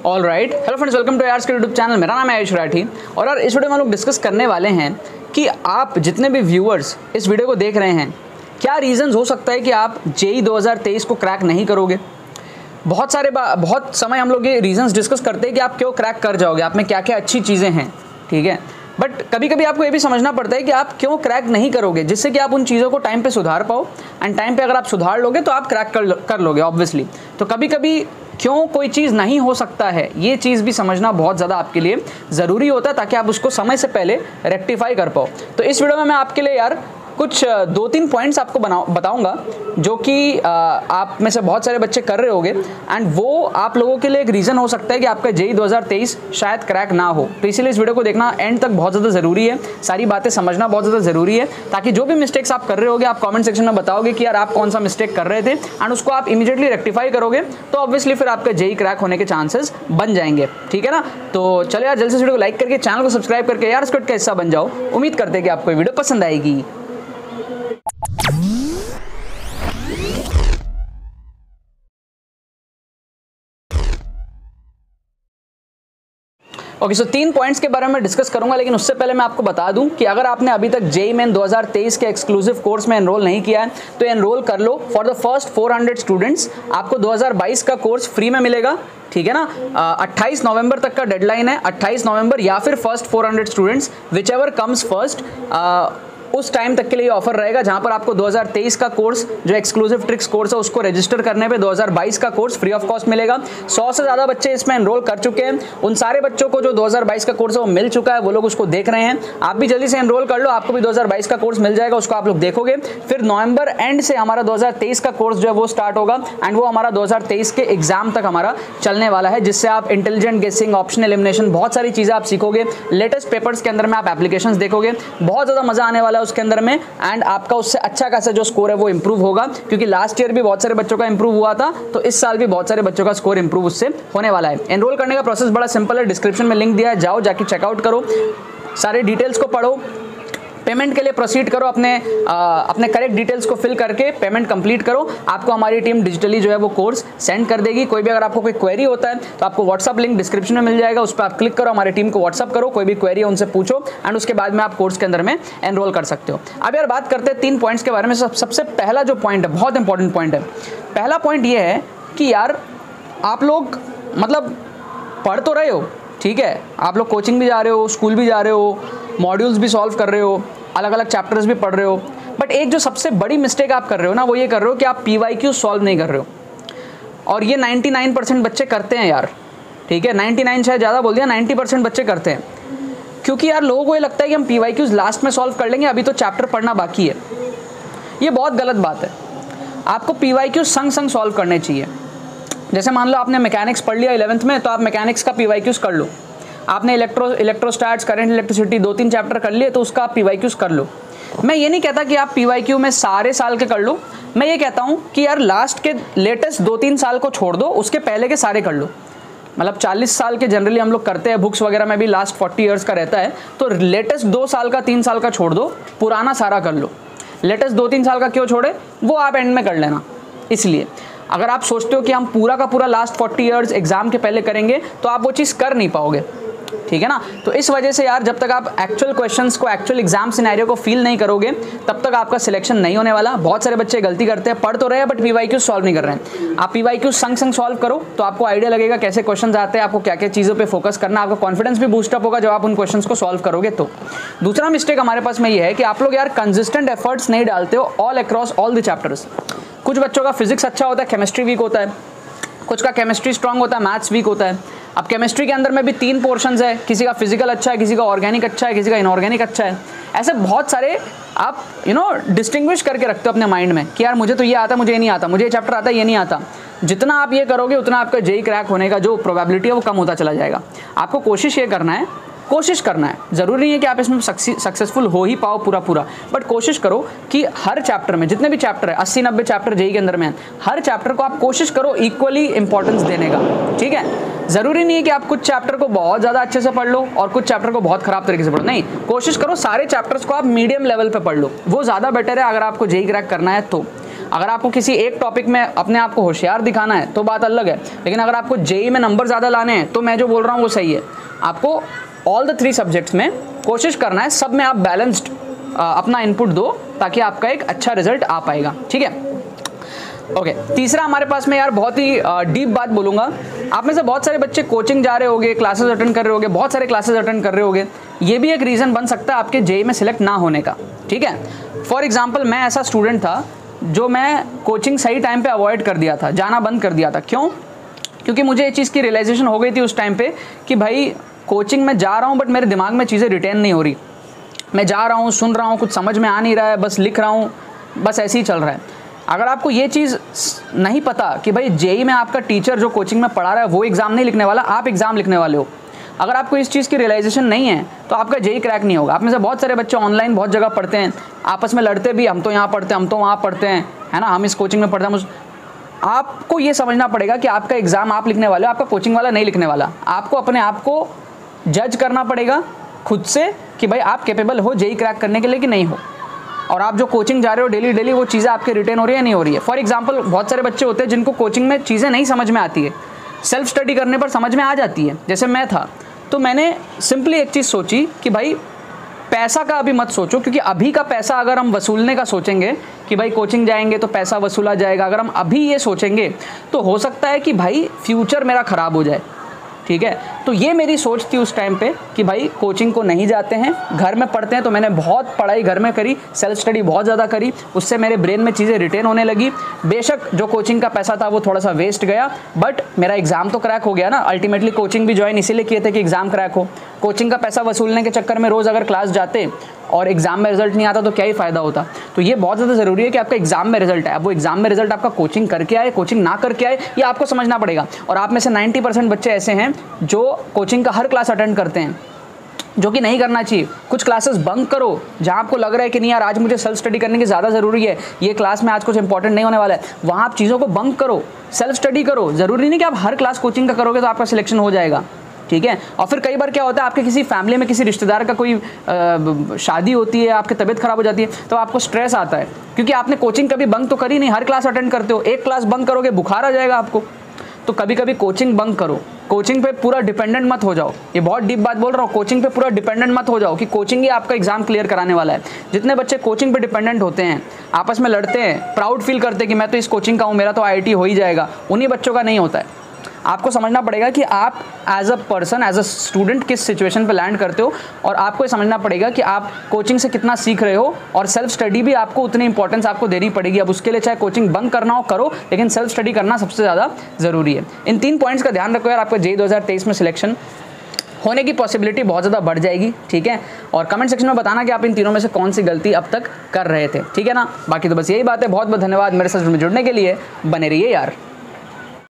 All right, hello friends, welcome to यार्स के YouTube channel. मेरा नाम है आयुष राठी और यार इस वीडियो में हम लोग डिस्कस करने वाले हैं कि आप जितने भी व्यूअर्स इस वीडियो को देख रहे हैं, क्या रीजंस हो सकता है कि आप जेईई 2023 को क्रैक नहीं करोगे। बहुत समय हम लोग ये रीजंस डिस्कस करते हैं कि आप क्यों क्रैक कर जाओगे, आप में क्या क्या अच्छी चीज़ें हैं, ठीक है। बट कभी कभी आपको ये भी समझना पड़ता है कि आप क्यों क्रैक नहीं करोगे, जिससे कि आप उन चीज़ों को टाइम पे सुधार पाओ। एंड टाइम पे अगर आप सुधार लोगे तो आप क्रैक कर लोगे ऑब्वियसली। तो कभी कभी क्यों कोई चीज़ नहीं हो सकता है, ये चीज़ भी समझना बहुत ज़्यादा आपके लिए ज़रूरी होता है, ताकि आप उसको समय से पहले रेक्टिफाई कर पाओ। तो इस वीडियो में मैं आपके लिए यार कुछ 2-3 पॉइंट्स आपको बताऊंगा जो कि आप में से बहुत सारे बच्चे कर रहे होंगे एंड वो आप लोगों के लिए एक रीज़न हो सकता है कि आपका जेईई 2023 शायद क्रैक ना हो। तो इसीलिए इस वीडियो को देखना एंड तक बहुत ज़्यादा ज़रूरी है, सारी बातें समझना बहुत ज़्यादा ज़रूरी है, ताकि जो भी मिस्टेक्स आप कर रहे होगे आप कॉमेंट सेक्शन में बताओगे कि यार आप कौन सा मिस्टेक कर रहे थे एंड उसको आप इमीडिएटली रेक्टिफाई करोगे तो ऑब्वियसली फिर आपका जेईई क्रैक होने के चांसेस बन जाएंगे, ठीक है ना। तो चलो यार जल्दी से वीडियो को लाइक करके चैनल को सब्सक्राइब करके यार स्क्वाड का हिस्सा बन जाओ। उम्मीद करते हैं कि आपको ये वीडियो पसंद आएगी। ओके, सो 3 पॉइंट्स के बारे में डिस्कस करूंगा, लेकिन उससे पहले मैं आपको बता दूं कि अगर आपने अभी तक जेईई मेन 2023 के एक्सक्लूसिव कोर्स में एनरोल नहीं किया है तो एनरोल कर लो। फॉर द फर्स्ट 400 स्टूडेंट्स आपको 2022 का कोर्स फ्री में मिलेगा, ठीक है ना। 28 नवंबर तक का डेडलाइन है, 28 नवंबर या फिर first 400 students which ever comes first, उस टाइम तक के लिए ऑफर रहेगा, जहां पर आपको 2023 का कोर्स जो एक्सक्लूसिव ट्रिक्स कोर्स है उसको रजिस्टर करने पे 2022 का कोर्स फ्री ऑफ कॉस्ट मिलेगा। 100 से ज़्यादा बच्चे इसमें एनरोल कर चुके हैं। उन सारे बच्चों को जो 2022 का कोर्स है वो मिल चुका है, वो लोग उसको देख रहे हैं। आप भी जल्दी से एनरोल कर लो, आपको भी 2022 का कोर्स मिल जाएगा, उसको आप लोग देखोगे। फिर नवंबर एंड से हमारा 2023 का कोर्स जो है वो स्टार्ट होगा एंड वो हमारा 2023 के एग्जाम तक हमारा चलने वाला है, जिससे आप इंटेलिजेंट गेसिंग, ऑप्शन एलिमिनेशन, बहुत सारी चीज़ें आप सीखोगे। लेटेस्ट पेपर्स के अंदर में आप एप्लीकेशंस देखोगे, बहुत ज़्यादा मजा आने वाला है उसके अंदर में एंड आपका उससे अच्छा खासा जो स्कोर है वो इंप्रूव होगा, क्योंकि लास्ट ईयर भी बहुत सारे बच्चों का इंप्रूव हुआ था, तो इस साल भी बहुत सारे बच्चों का स्कोर इंप्रूव उससे होने वाला है। एनरोल करने का प्रोसेस बड़ा सिंपल है, डिस्क्रिप्शन में लिंक दिया है, जाओ जाके चेकआउट करो, सारे डिटेल्स को पढ़ो, पेमेंट के लिए प्रोसीड करो, अपने करेक्ट डिटेल्स को फिल करके पेमेंट कंप्लीट करो। आपको हमारी टीम डिजिटली जो है वो कोर्स सेंड कर देगी। कोई भी अगर आपको कोई क्वेरी होता है तो आपको व्हाट्सअप लिंक डिस्क्रिप्शन में मिल जाएगा, उस पर आप क्लिक करो, हमारी टीम को व्हाट्सअप करो, कोई भी क्वेरी है उनसे पूछो एंड उसके बाद में आप कोर्स के अंदर में एनरोल कर सकते हो। अब यार बात करते हैं 3 पॉइंट्स के बारे में। सबसे पहला जो पॉइंट है, बहुत इंपॉर्टेंट पॉइंट है। पहला पॉइंट ये है कि यार आप लोग मतलब पढ़ तो रहे हो, ठीक है, आप लोग कोचिंग भी जा रहे हो, स्कूल भी जा रहे हो, मॉड्यूल्स भी सॉल्व कर रहे हो, अलग अलग चैप्टर्स भी पढ़ रहे हो, बट एक जो सबसे बड़ी मिस्टेक आप कर रहे हो ना, वो ये कर रहे हो कि आप PYQ सॉल्व नहीं कर रहे हो। और ये 99% बच्चे करते हैं यार, ठीक है, 99 शायद ज़्यादा बोल दिया, 90% बच्चे करते हैं, क्योंकि यार लोगों को ये लगता है कि हम PYQs लास्ट में सॉल्व कर लेंगे, अभी तो चैप्टर पढ़ना बाकी है। ये बहुत गलत बात है। आपको PYQ संग संग सॉल्व करने चाहिए। जैसे मान लो आपने मैकेनिक्स पढ़ लिया 11th में, तो आप मैकेनिक्स का PYQs कर लो। आपने इलेक्ट्रोस्टैट्स, करंट, इलेक्ट्रिसिटी 2-3 चैप्टर कर लिए तो उसका आप PYQs कर लो। मैं ये नहीं कहता कि आप PYQ में सारे साल के कर लो, मैं ये कहता हूँ कि यार लास्ट के लेटेस्ट 2-3 साल को छोड़ दो, उसके पहले के सारे कर लो। मतलब 40 साल के जनरली हम लोग करते हैं, बुक्स वगैरह में भी लास्ट 40 ईयर्स का रहता है, तो लेटेस्ट 2 साल का 3 साल का छोड़ दो, पुराना सारा कर लो। लेटेस्ट 2-3 साल का क्यों छोड़े, वो आप एंड में कर लेना। इसलिए अगर आप सोचते हो कि हम पूरा का पूरा लास्ट 40 ईयर्स एग्जाम के पहले करेंगे तो आप वो चीज़ कर नहीं पाओगे, ठीक है ना। तो इस वजह से यार जब तक आप एक्चुअल क्वेश्चंस को, एक्चुअल एग्जाम सिनेरियो को फील नहीं करोगे, तब तक आपका सिलेक्शन नहीं होने वाला। बहुत सारे बच्चे गलती करते हैं, पढ़ तो रहे हैं बट PYQ सॉल्व नहीं कर रहे हैं। आप PYQ संग संग सॉल्व करो तो आपको आइडिया लगेगा कैसे क्वेश्चंस आते हैं, आपको क्या क्या चीज़ों पे फोकस करना, आपका कॉन्फिडेंस भी बूस्टअप होगा जब आप उन क्वेश्चंस को सॉल्व करोगे। तो दूसरा मिस्टेक हमारे पास में ये है कि आप लोग यार कंसिस्टेंट एफर्ट्स नहीं डालते हो all across all the chapters. कुछ बच्चों का फिजिक्स अच्छा होता है, केमिस्ट्री वीक होता है, कुछ का केमिस्ट्री स्ट्रांग होता है, मैथ्स वीक होता है। अब केमिस्ट्री के अंदर में भी 3 पोर्शंस है, किसी का फिजिकल अच्छा है, किसी का ऑर्गेनिक अच्छा है, किसी का इनऑर्गेनिक अच्छा है। ऐसे बहुत सारे आप डिस्टिंग्विश करके रखते हो अपने माइंड में कि यार मुझे तो ये आता है, मुझे ये नहीं आता, मुझे ये चैप्टर आता है, ये नहीं आता। जितना आप ये करोगे उतना आपका जेईई क्रैक होने का जो प्रोबेबिलिटी है वो कम होता चला जाएगा। आपको कोशिश ये करना है, ज़रूरी नहीं है कि आप इसमें सक्सेसफुल हो ही पाओ पूरा, बट कोशिश करो कि हर चैप्टर में, जितने भी चैप्टर है 80-90 चैप्टर जेईई के अंदर में, हर चैप्टर को आप कोशिश करो इक्वली इंपॉर्टेंस देने का, ठीक है। ज़रूरी नहीं है कि आप कुछ चैप्टर को बहुत ज़्यादा अच्छे से पढ़ लो और कुछ चैप्टर को बहुत ख़राब तरीके से पढ़ो, नहीं, कोशिश करो सारे चैप्टर्स को आप मीडियम लेवल पे पढ़ लो, वो ज़्यादा बेटर है अगर आपको जेईई क्रैक करना है तो। अगर आपको किसी एक टॉपिक में अपने आप को होशियार दिखाना है तो बात अलग है, लेकिन अगर आपको जेईई में नंबर ज़्यादा लाने हैं तो मैं जो बोल रहा हूँ वो सही है। आपको ऑल द 3 सब्जेक्ट्स में कोशिश करना है, सब में आप बैलेंस्ड अपना इनपुट दो ताकि आपका एक अच्छा रिजल्ट आ पाएगा, ठीक है। ओके, तीसरा हमारे पास में यार बहुत ही डीप बात बोलूँगा। आप में से बहुत सारे बच्चे कोचिंग जा रहे होंगे, क्लासेस अटेंड कर रहे होंगे, बहुत सारे क्लासेस अटेंड कर रहे होंगे। ये भी एक रीज़न बन सकता है आपके जेईई में सिलेक्ट ना होने का, ठीक है। फॉर एग्जाम्पल मैं ऐसा स्टूडेंट था जो मैं कोचिंग सही टाइम पे अवॉइड कर दिया था, जाना बंद कर दिया था। क्यों? क्योंकि मुझे ये चीज़ की रियलाइजेशन हो गई थी उस टाइम पे कि भाई कोचिंग में जा रहा हूँ बट मेरे दिमाग में चीज़ें रिटेन नहीं हो रही। मैं जा रहा हूँ, सुन रहा हूँ, कुछ समझ में आ नहीं रहा है, बस लिख रहा हूँ, बस ऐसे ही चल रहा है। अगर आपको ये चीज़ नहीं पता कि भाई जेईई में आपका टीचर जो कोचिंग में पढ़ा रहा है वो एग्ज़ाम नहीं लिखने वाला, आप एग्ज़ाम लिखने वाले हो, अगर आपको इस चीज़ की रियलाइजेशन नहीं है तो आपका जेईई क्रैक नहीं होगा। आप में से बहुत सारे बच्चे ऑनलाइन बहुत जगह पढ़ते हैं, आपस में लड़ते भी, हम तो यहाँ पढ़ते हैं, हम तो वहाँ पढ़ते हैं, है ना, हम इस कोचिंग में पढ़ते हैं। आपको ये समझना पड़ेगा कि आपका एग्ज़ाम आप लिखने वाले हो, आपका कोचिंग वाला नहीं लिखने वाला। आपको अपने आप को जज करना पड़ेगा खुद से कि भाई आप कैपेबल हो जेईई क्रैक करने के लिए कि नहीं हो, और आप जो कोचिंग जा रहे हो डेली डेली वो चीज़ें आपके रिटेन हो रही है नहीं हो रही है। फॉर एग्जांपल बहुत सारे बच्चे होते हैं जिनको कोचिंग में चीज़ें नहीं समझ में आती है, सेल्फ स्टडी करने पर समझ में आ जाती है, जैसे मैं था। तो मैंने सिंपली एक चीज़ सोची कि भाई पैसा का अभी मत सोचो, क्योंकि अभी का पैसा अगर हम वसूलने का सोचेंगे कि भाई कोचिंग जाएंगे तो पैसा वसूला जाएगा, अगर हम अभी ये सोचेंगे तो हो सकता है कि भाई फ्यूचर मेरा ख़राब हो जाए, ठीक है। तो ये मेरी सोच थी उस टाइम पे कि भाई कोचिंग को नहीं जाते हैं, घर में पढ़ते हैं। तो मैंने बहुत पढ़ाई घर में करी, सेल्फ स्टडी बहुत ज़्यादा करी, उससे मेरे ब्रेन में चीज़ें रिटेन होने लगी। बेशक जो कोचिंग का पैसा था वो थोड़ा सा वेस्ट गया, बट मेरा एग्ज़ाम तो क्रैक हो गया ना। अल्टीमेटली कोचिंग भी ज्वाइन इसीलिए किए थे कि एग्ज़ाम क्रैक हो। कोचिंग का पैसा वसूलने के चक्कर में रोज़ अगर क्लास जाते और एग्ज़ाम में रिजल्ट नहीं आता तो क्या ही फ़ायदा होता। तो ये बहुत ज़्यादा ज़रूरी है कि आपका एग्ज़ाम में रिजल्ट है। अब वो एग्ज़ाम में रिजल्ट आपका कोचिंग करके आए, कोचिंग ना करके आए, ये आपको समझना पड़ेगा। और आप में से 90% बच्चे ऐसे हैं जो कोचिंग का हर क्लास अटेंड करते हैं, जो कि नहीं करना चाहिए। कुछ क्लासेस बंक करो जहाँ आपको लग रहा है कि नहीं यार आज मुझे सेल्फ स्टडी करने की ज़्यादा ज़रूरी है, ये क्लास में आज कुछ इंपॉर्टेंट नहीं होने वाला है, वहाँ आप चीज़ों को बंक करो, सेल्फ स्टडी करो। ज़रूरी नहीं कि आप हर क्लास कोचिंग का करोगे तो आपका सिलेक्शन हो जाएगा, ठीक है। और फिर कई बार क्या होता है, आपके किसी फैमिली में किसी रिश्तेदार का कोई शादी होती है, आपकी तबीयत खराब हो जाती है, तो आपको स्ट्रेस आता है क्योंकि आपने कोचिंग कभी बंक तो करी नहीं, हर क्लास अटेंड करते हो। एक क्लास बंक करोगे बुखार आ जाएगा आपको। तो कभी कभी कोचिंग बंक करो, कोचिंग पे पूरा डिपेंडेंट मत हो जाओ। ये बहुत डीप बात बोल रहा हूँ, कोचिंग पे पूरा डिपेंडेंट मत हो जाओ कि कोचिंग ही आपका एग्जाम क्लियर कराने वाला है। जितने बच्चे कोचिंग पे डिपेंडेंट होते हैं, आपस में लड़ते हैं, प्राउड फील करते हैं कि मैं तो इस कोचिंग का हूँ, मेरा तो IIT हो ही जाएगा, उन्हीं बच्चों का नहीं होता है। आपको समझना पड़ेगा कि आप as a person, as a student किस सिचुएशन पे लैंड करते हो, और आपको ये समझना पड़ेगा कि आप कोचिंग से कितना सीख रहे हो, और सेल्फ स्टडी भी आपको उतनी इंपॉर्टेंस आपको देनी पड़ेगी। अब उसके लिए चाहे कोचिंग बंक करना हो करो, लेकिन सेल्फ स्टडी करना सबसे ज़्यादा ज़रूरी है। इन 3 पॉइंट्स का ध्यान रखो यार, आपका जेईई 2023 में सिलेक्शन होने की पॉसिबिलिटी बहुत ज़्यादा बढ़ जाएगी, ठीक है। और कमेंट सेक्शन में बताना कि आप इन तीनों में से कौन सी गलती अब तक कर रहे थे, ठीक है ना। बाकी तो बस यही बात है। बहुत बहुत धन्यवाद मेरे साथ जुड़ने के लिए, बने रहिए यार।